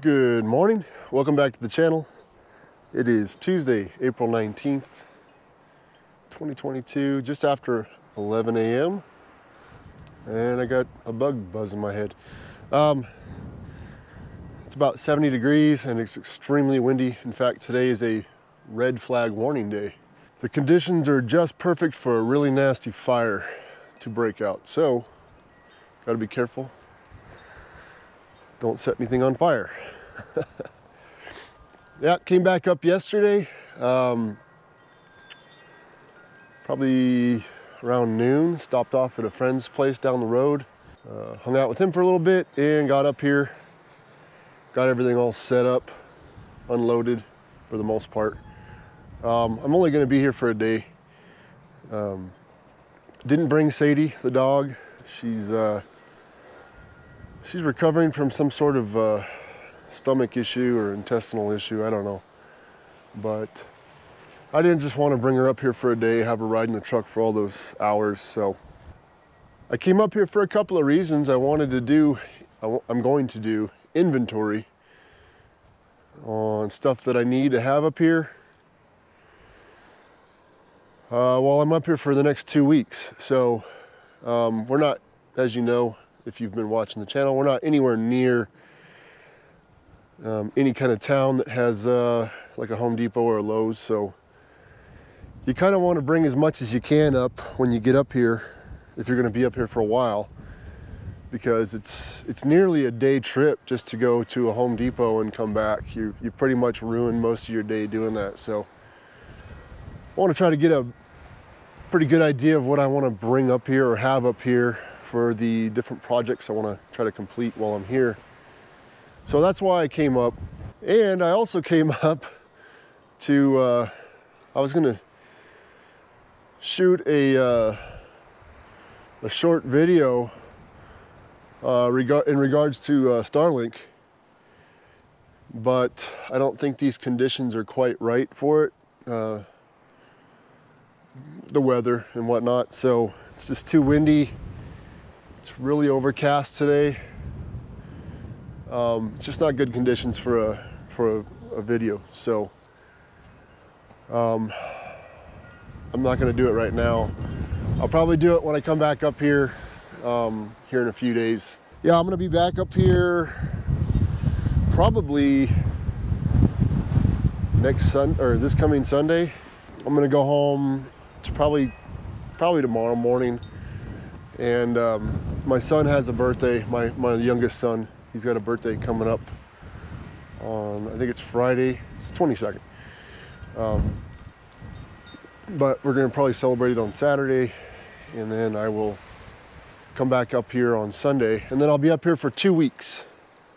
Good morning. Welcome back to the channel. It is Tuesday, April 19th, 2022, just after 11 a.m. And I got a bug buzz in my head. It's about 70 degrees and it's extremely windy. In fact, today is a red flag warning day. The conditions are just perfect for a really nasty fire to break out. So, gotta be careful. Don't set anything on fire. Yeah, came back up yesterday, probably around noon, stopped off at a friend's place down the road, hung out with him for a little bit and got up here, got everything all set up, unloaded for the most part. I'm only gonna be here for a day. Didn't bring Sadie, the dog. She's recovering from some sort of stomach issue or intestinal issue, I don't know. But I didn't just want to bring her up here for a day, have her ride in the truck for all those hours. So I came up here for a couple of reasons. I'm going to do inventory on stuff that I need to have up here while I'm up here for the next 2 weeks. So we're not, as you know, if you've been watching the channel, we're not anywhere near any kind of town that has like a Home Depot or a Lowe's. So you kind of want to bring as much as you can up when you get up here, if you're going to be up here for a while, because it's nearly a day trip just to go to a Home Depot and come back. You pretty much ruined most of your day doing that. So I want to try to get a pretty good idea of what I want to bring up here or have up here for the different projects I want to try to complete while I'm here. So that's why I came up. And I also came up to, I was gonna shoot a short video in regards to Starlink, but I don't think these conditions are quite right for it, the weather and whatnot. So it's just too windy. It's really overcast today. It's just not good conditions for a video. So I'm not going to do it right now. I'll probably do it when I come back up here here in a few days. Yeah, I'm going to be back up here probably this coming Sunday. I'm going to go home to probably tomorrow morning. And my son has a birthday, my youngest son. He's got a birthday coming up on, I think it's Friday, it's the 22nd. But we're gonna probably celebrate it on Saturday, and then I will come back up here on Sunday, and then I'll be up here for 2 weeks,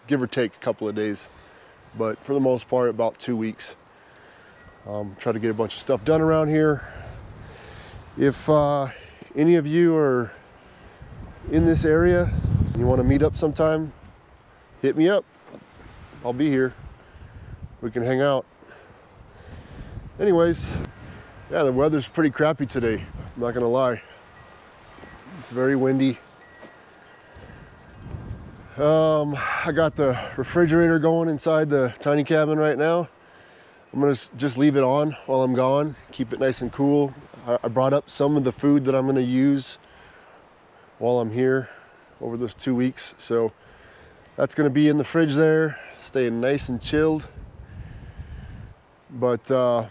give or take a couple of days. But for the most part, about 2 weeks. Try to get a bunch of stuff done around here. If any of you are in this area, you wanna meet up sometime, hit me up. I'll be here. We can hang out. Anyways, yeah, the weather's pretty crappy today. I'm not gonna lie. It's very windy. I got the refrigerator going inside the tiny cabin right now. I'm gonna just leave it on while I'm gone, keep it nice and cool. I brought up some of the food that I'm gonna use while I'm here over those 2 weeks. So that's gonna be in the fridge there, staying nice and chilled. But, all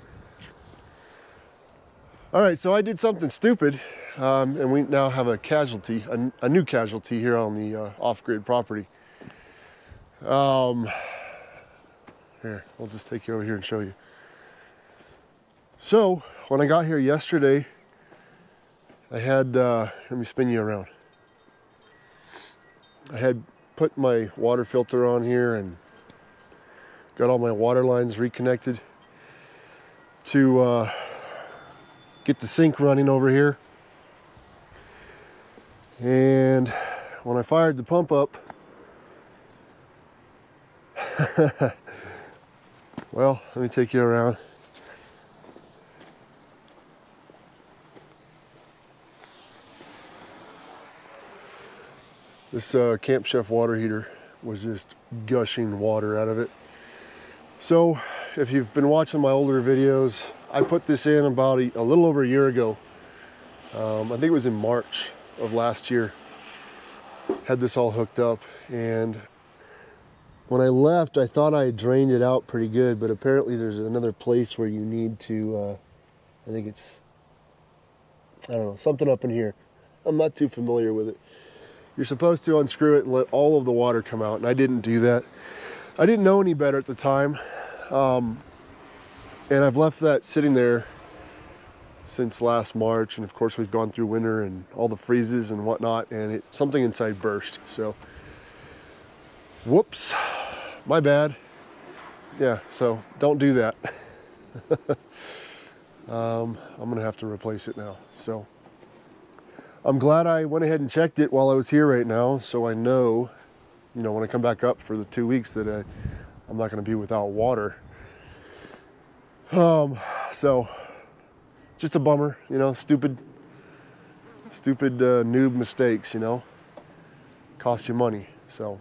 right, so I did something stupid, and we now have a casualty, a new casualty here on the off-grid property. Here, I'll just take you over here and show you. So, when I got here yesterday, I had, let me spin you around. I had put my water filter on here and got all my water lines reconnected to get the sink running over here. And when I fired the pump up, well, let me take you around. This Camp Chef water heater was just gushing water out of it. So if you've been watching my older videos, I put this in about a little over a year ago. I think it was in March of last year. Had this all hooked up, and when I left, I thought I drained it out pretty good, but apparently there's another place where you need to, I think it's, I don't know, something up in here. I'm not too familiar with it. You're supposed to unscrew it and let all of the water come out, and I didn't do that. I didn't know any better at the time, and I've left that sitting there since last March, and of course we've gone through winter and all the freezes and whatnot, and something inside burst. So, whoops, my bad. Yeah, so don't do that. I'm gonna have to replace it now. So I'm glad I went ahead and checked it while I was here right now, so I know, you know, when I come back up for the 2 weeks that I'm not gonna be without water. So just a bummer, you know, stupid noob mistakes, you know, cost you money. So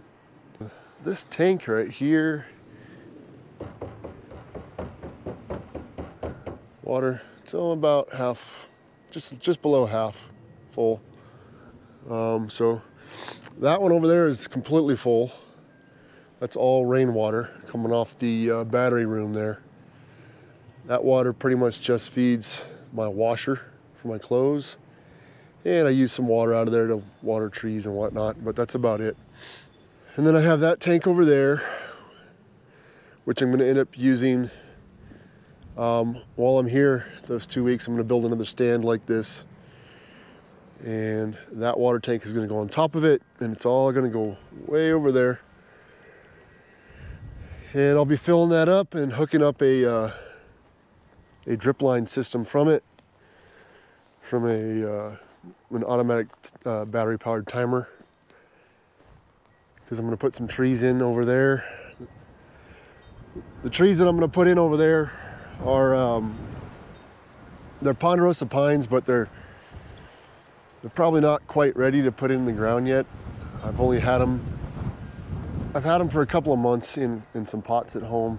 this tank right here, water, it's all about half, just below half full. So that one over there is completely full. That's all rainwater coming off the battery room there. That water pretty much just feeds my washer for my clothes, and I use some water out of there to water trees and whatnot, but that's about it. And then I have that tank over there, which I'm going to end up using while I'm here. Those 2 weeks I'm going to build another stand like this, and that water tank is going to go on top of it, and it's all going to go way over there, and I'll be filling that up and hooking up a drip line system from it, from an automatic battery powered timer, because I'm going to put some trees in over there. The trees that I'm going to put in over there are they're ponderosa pines, but they're probably not quite ready to put in the ground yet. I've had them for a couple of months in some pots at home,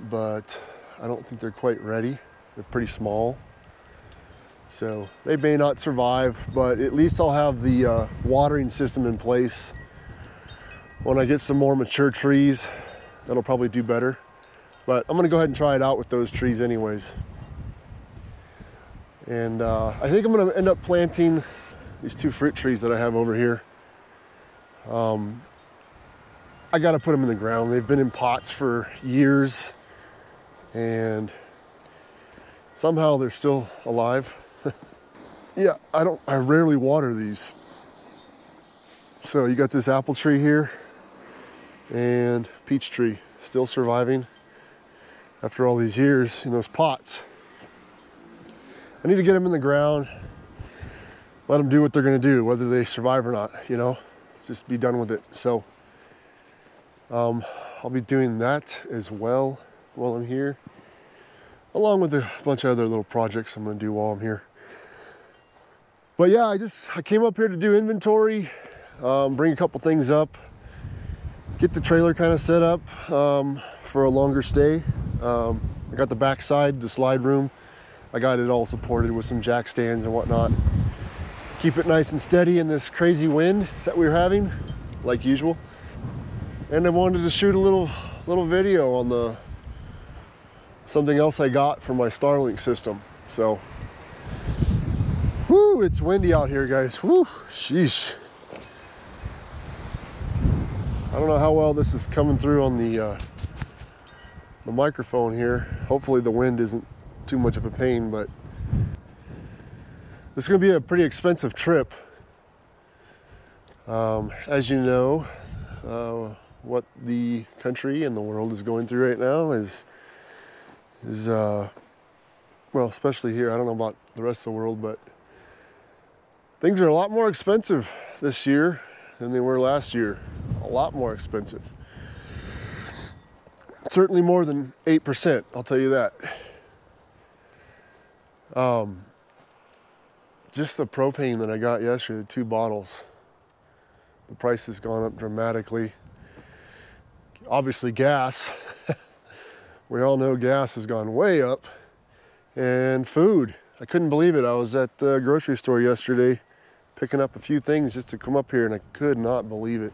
but I don't think they're quite ready. They're pretty small, so they may not survive, but at least I'll have the watering system in place. When I get some more mature trees, that'll probably do better. But I'm gonna go ahead and try it out with those trees anyways. And I think I'm gonna end up planting these 2 fruit trees that I have over here. I gotta put them in the ground. They've been in pots for years, and somehow they're still alive. Yeah, I rarely water these. So you got this apple tree here and peach tree still surviving after all these years in those pots. I need to get them in the ground, let them do what they're gonna do, whether they survive or not, you know, just be done with it. So I'll be doing that as well while I'm here, along with a bunch of other little projects I'm gonna do while I'm here. But yeah, I came up here to do inventory, bring a couple things up, get the trailer kind of set up for a longer stay. I got the backside, the slide room, I got it all supported with some jack stands and whatnot. Keep it nice and steady in this crazy wind that we're having, like usual. And I wanted to shoot a little video on something else I got from my Starlink system. So, whoo, it's windy out here, guys. Whoo, sheesh. I don't know how well this is coming through on the microphone here. Hopefully the wind isn't too much of a pain, but this is going to be a pretty expensive trip. As you know, what the country and the world is going through right now is well, especially here. I don't know about the rest of the world, but things are a lot more expensive this year than they were last year. A lot more expensive. Certainly more than 8%, I'll tell you that. Just the propane that I got yesterday, the 2 bottles, The price has gone up dramatically. Obviously gas. We all know gas has gone way up. And food. I couldn't believe it. I was at the grocery store yesterday picking up a few things just to come up here, and I could not believe it.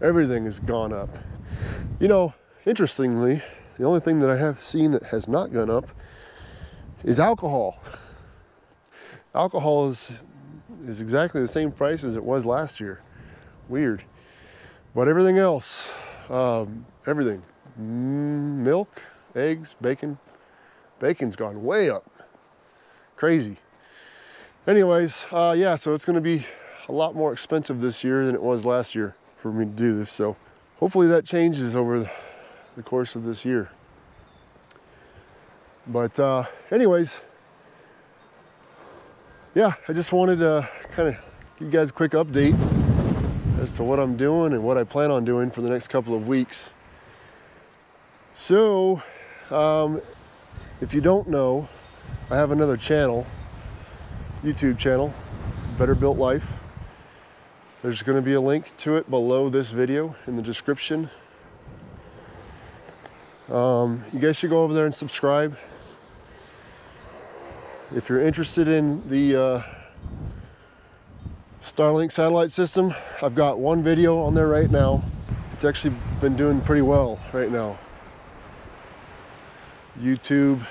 Everything has gone up. You know, interestingly, the only thing that I have seen that has not gone up is alcohol. Alcohol is exactly the same price as it was last year. Weird. But everything else, everything, milk, eggs, bacon, bacon's gone way up. Crazy. Anyways, yeah, so it's going to be a lot more expensive this year than it was last year for me to do this. So hopefully that changes over the course of this year. But anyways, yeah, I just wanted to kind of give you guys a quick update as to what I'm doing and what I plan on doing for the next couple of weeks. So, if you don't know, I have another channel, YouTube channel, Better Built Life. There's going to be a link to it below this video in the description. You guys should go over there and subscribe. If you're interested in the Starlink satellite system, I've got one video on there right now. It's actually been doing pretty well right now. YouTube,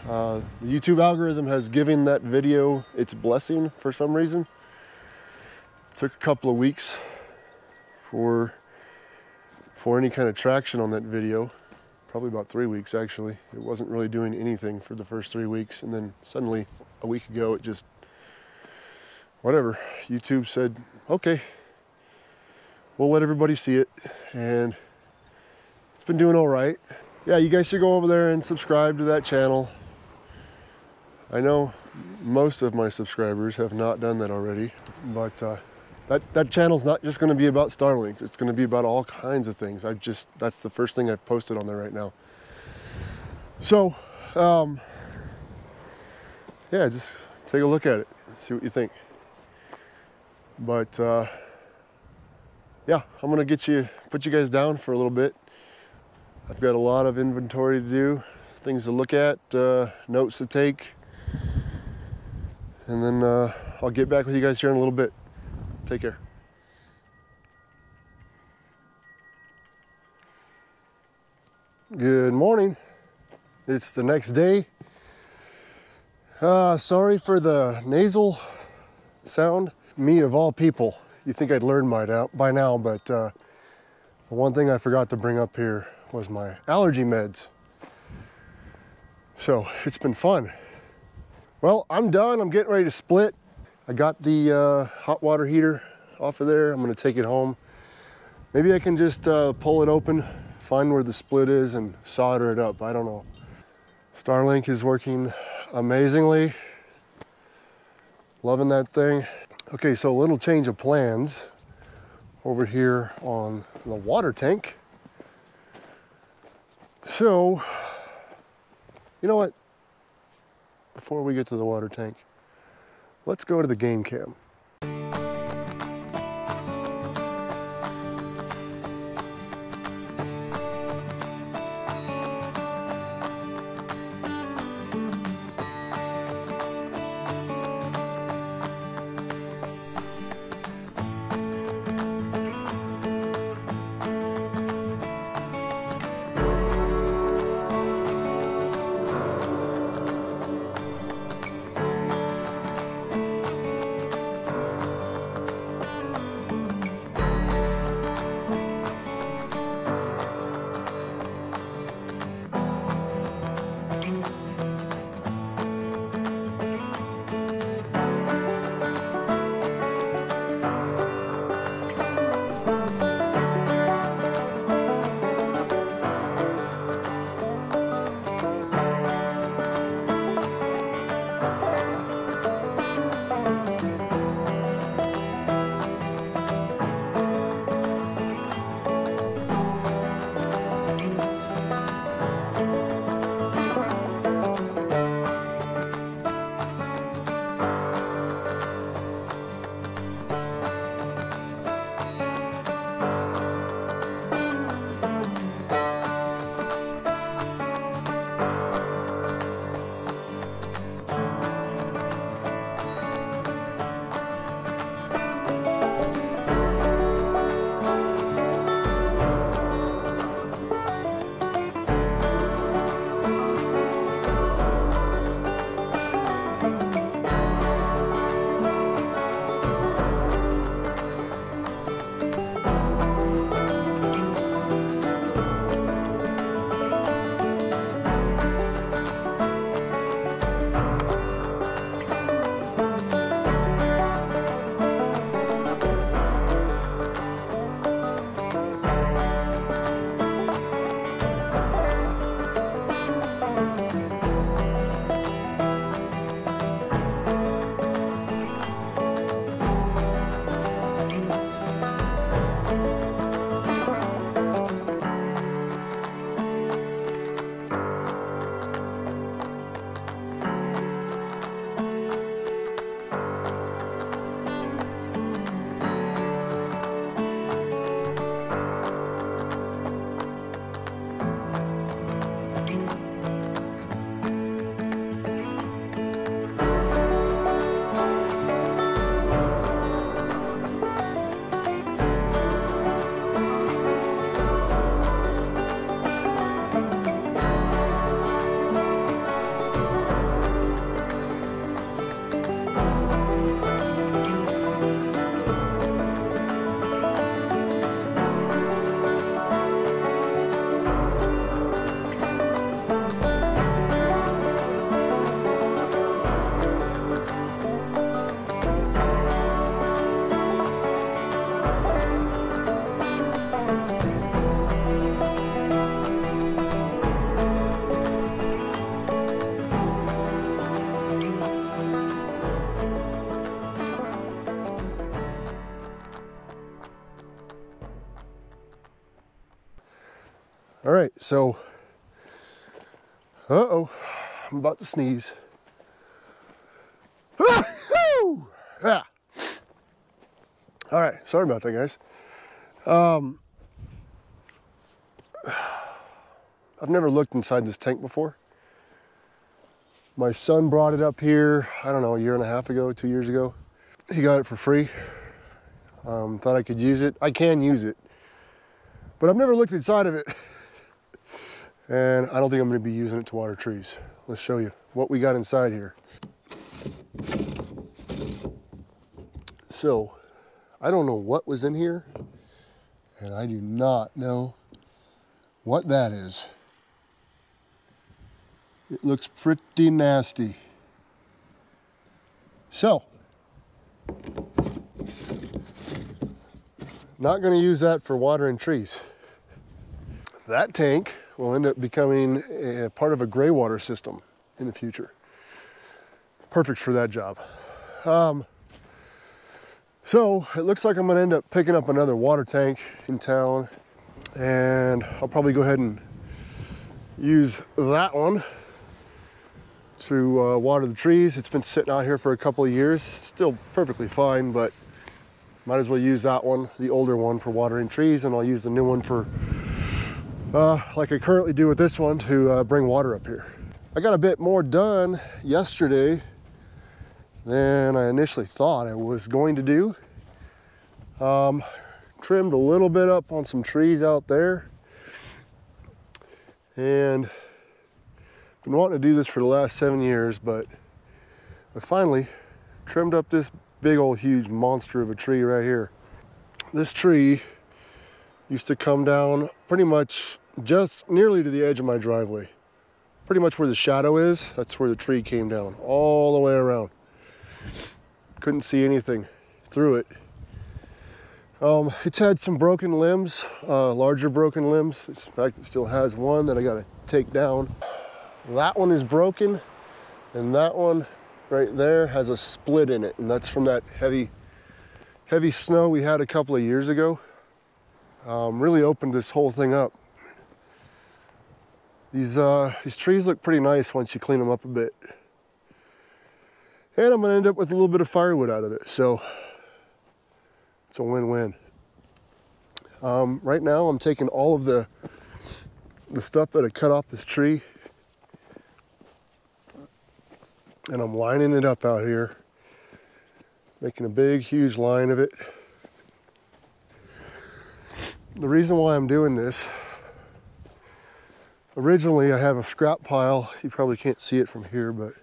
the YouTube algorithm has given that video its blessing for some reason. It took a couple of weeks for any kind of traction on that video. Probably about 3 weeks actually. It wasn't really doing anything for the first 3 weeks, and then suddenly a week ago it just, whatever, YouTube said, okay, we'll let everybody see it, and it's been doing all right. Yeah, you guys should go over there and subscribe to that channel. I know most of my subscribers have not done that already, but that channel's not just going to be about Starlink. It's going to be about all kinds of things. That's the first thing I've posted on there right now. So, yeah, just take a look at it, see what you think. But yeah, I'm gonna put you guys down for a little bit. I've got a lot of inventory to do, things to look at, notes to take, and then I'll get back with you guys here in a little bit. Take care. Good morning. It's the next day. Sorry for the nasal sound. Me of all people. You think I'd learn by now, but the one thing I forgot to bring up here was my allergy meds. So it's been fun. Well, I'm done. I'm getting ready to split. I got the hot water heater off of there. I'm gonna take it home. Maybe I can just pull it open, find where the split is, and solder it up. I don't know. Starlink is working amazingly. Loving that thing. Okay, so a little change of plans over here on the water tank. So, you know what? Before we get to the water tank, let's go to the game cam. All right, so, uh-oh, I'm about to sneeze. Ah. All right, sorry about that, guys. I've never looked inside this tank before. My son brought it up here, I don't know, a year and a half ago, 2 years ago. He got it for free. Thought I could use it. I can use it, but I've never looked inside of it. And I don't think I'm gonna be using it to water trees. Let's show you what we got inside here. So, I don't know what was in here, and I do not know what that is. It looks pretty nasty. So, not gonna use that for watering trees. That tank will end up becoming a part of a gray water system in the future. Perfect for that job. So it looks like I'm gonna end up picking up another water tank in town, and I'll probably go ahead and use that one to water the trees. It's been sitting out here for a couple of years, still perfectly fine, but might as well use that one, the older one, for watering trees, and I'll use the new one for, like I currently do with this one, to bring water up here. I got a bit more done yesterday than I initially thought I was going to do. Trimmed a little bit up on some trees out there, and been wanting to do this for the last 7 years, but I finally trimmed up this big old huge monster of a tree right here. This tree used to come down pretty much just nearly to the edge of my driveway. Pretty much where the shadow is, that's where the tree came down, all the way around. Couldn't see anything through it. It's had some broken limbs, larger broken limbs. In fact, it still has one that I gotta take down. That one is broken, and that one right there has a split in it, and that's from that heavy snow we had a couple of years ago. Really opened this whole thing up. These trees look pretty nice once you clean them up a bit. And I'm gonna end up with a little bit of firewood out of it, so it's a win-win. Right now I'm taking all of the stuff that I cut off this tree, and I'm lining it up out here, making a big, huge line of it. The reason why I'm doing this, originally I have a scrap pile. You probably can't see it from here, but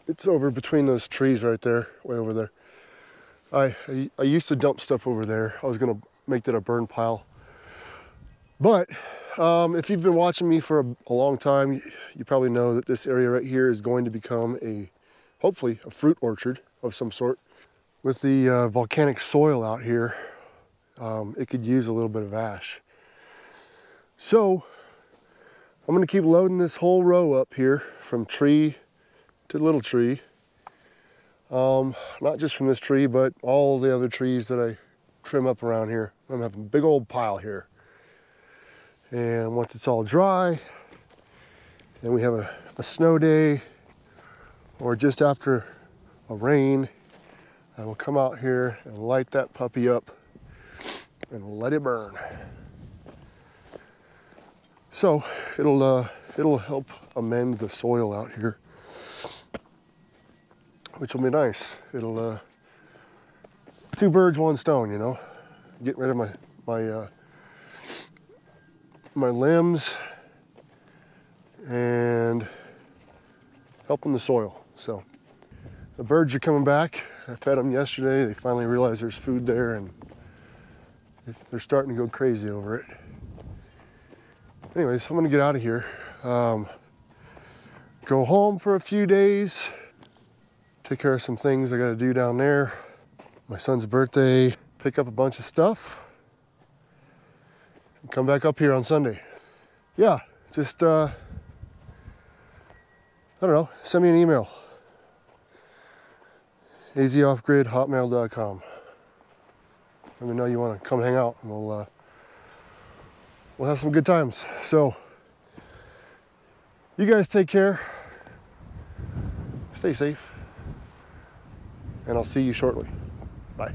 it's over between those trees right there, way over there. I used to dump stuff over there. I was gonna make that a burn pile. But if you've been watching me for a long time, you probably know that this area right here is going to become hopefully a fruit orchard of some sort. With the volcanic soil out here, it could use a little bit of ash. So I'm gonna keep loading this whole row up here from tree to little tree. Not just from this tree, but all the other trees that I trim up around here. I'm gonna have a big old pile here. And once it's all dry, and we have a snow day, or just after a rain, I will come out here and light that puppy up and let it burn. So it'll help amend the soil out here, which will be nice. It'll two birds, one stone, you know. Get rid of my limbs and helping the soil. So the birds are coming back. I fed them yesterday. They finally realized there's food there, and they're starting to go crazy over it. Anyways, I'm gonna get out of here. Go home for a few days, take care of some things I gotta do down there. My son's birthday, pick up a bunch of stuff, and come back up here on Sunday. Yeah, just, I don't know, send me an email. azoffgrid@hotmail.com. Let me know you wanna come hang out, and we'll have some good times. So you guys take care, stay safe, and I'll see you shortly. Bye.